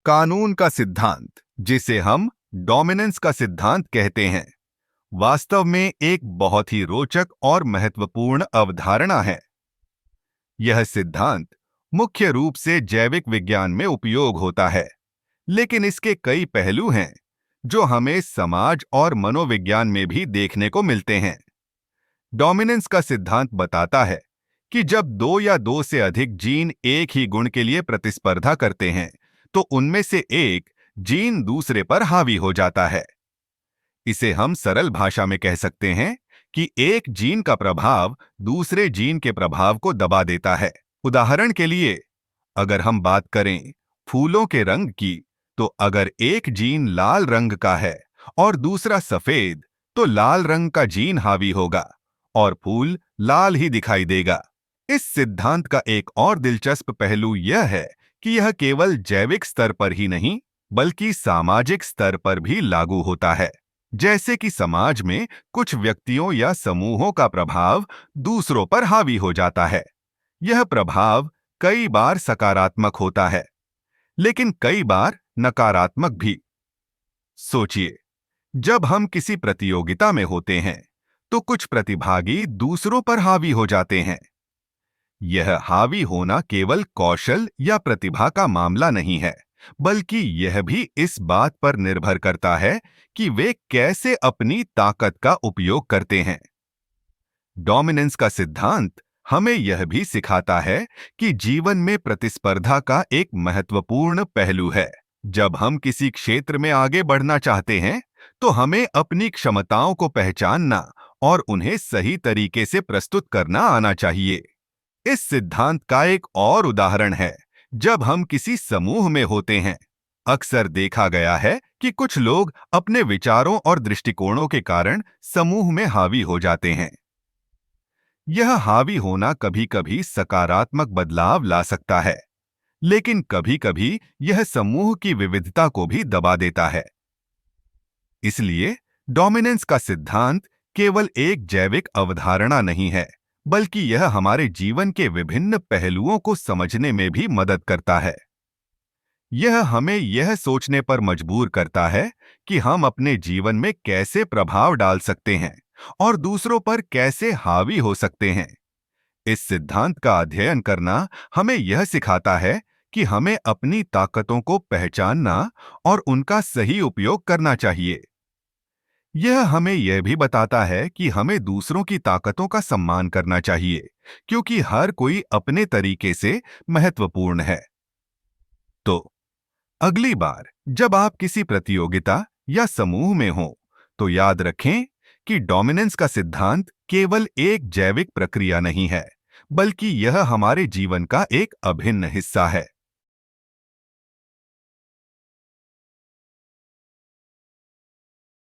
कानून का सिद्धांत, जिसे हम डोमिनेंस का सिद्धांत कहते हैं, वास्तव में एक बहुत ही रोचक और महत्वपूर्ण अवधारणा है। यह सिद्धांत मुख्य रूप से जैविक विज्ञान में उपयोग होता है, लेकिन इसके कई पहलू हैं जो हमें समाज और मनोविज्ञान में भी देखने को मिलते हैं। डोमिनेंस का सिद्धांत बताता है कि जब दो या दो से अधिक जीन एक ही गुण के लिए प्रतिस्पर्धा करते हैं, तो उनमें से एक जीन दूसरे पर हावी हो जाता है। इसे हम सरल भाषा में कह सकते हैं कि एक जीन का प्रभाव दूसरे जीन के प्रभाव को दबा देता है। उदाहरण के लिए, अगर हम बात करें फूलों के रंग की, तो अगर एक जीन लाल रंग का है और दूसरा सफेद, तो लाल रंग का जीन हावी होगा और फूल लाल ही दिखाई देगा। इस सिद्धांत का एक और दिलचस्प पहलू यह है कि यह केवल जैविक स्तर पर ही नहीं, बल्कि सामाजिक स्तर पर भी लागू होता है। जैसे कि समाज में कुछ व्यक्तियों या समूहों का प्रभाव दूसरों पर हावी हो जाता है। यह प्रभाव कई बार सकारात्मक होता है, लेकिन कई बार नकारात्मक भी। सोचिए, जब हम किसी प्रतियोगिता में होते हैं, तो कुछ प्रतिभागी दूसरों पर हावी हो जाते हैं। यह हावी होना केवल कौशल या प्रतिभा का मामला नहीं है, बल्कि यह भी इस बात पर निर्भर करता है कि वे कैसे अपनी ताकत का उपयोग करते हैं। डोमिनेंस का सिद्धांत हमें यह भी सिखाता है कि जीवन में प्रतिस्पर्धा का एक महत्वपूर्ण पहलू है। जब हम किसी क्षेत्र में आगे बढ़ना चाहते हैं, तो हमें अपनी क्षमताओं को पहचानना और उन्हें सही तरीके से प्रस्तुत करना आना चाहिए। इस सिद्धांत का एक और उदाहरण है जब हम किसी समूह में होते हैं। अक्सर देखा गया है कि कुछ लोग अपने विचारों और दृष्टिकोणों के कारण समूह में हावी हो जाते हैं। यह हावी होना कभी-कभी सकारात्मक बदलाव ला सकता है, लेकिन कभी-कभी यह समूह की विविधता को भी दबा देता है। इसलिए डोमिनेंस का सिद्धांत केवल एक जैविक अवधारणा नहीं है, बल्कि यह हमारे जीवन के विभिन्न पहलुओं को समझने में भी मदद करता है। यह हमें यह सोचने पर मजबूर करता है कि हम अपने जीवन में कैसे प्रभाव डाल सकते हैं और दूसरों पर कैसे हावी हो सकते हैं। इस सिद्धांत का अध्ययन करना हमें यह सिखाता है कि हमें अपनी ताकतों को पहचानना और उनका सही उपयोग करना चाहिए। यह हमें यह भी बताता है कि हमें दूसरों की ताकतों का सम्मान करना चाहिए, क्योंकि हर कोई अपने तरीके से महत्वपूर्ण है। तो अगली बार जब आप किसी प्रतियोगिता या समूह में हो, तो याद रखें कि डोमिनेंस का सिद्धांत केवल एक जैविक प्रक्रिया नहीं है, बल्कि यह हमारे जीवन का एक अभिन्न हिस्सा है।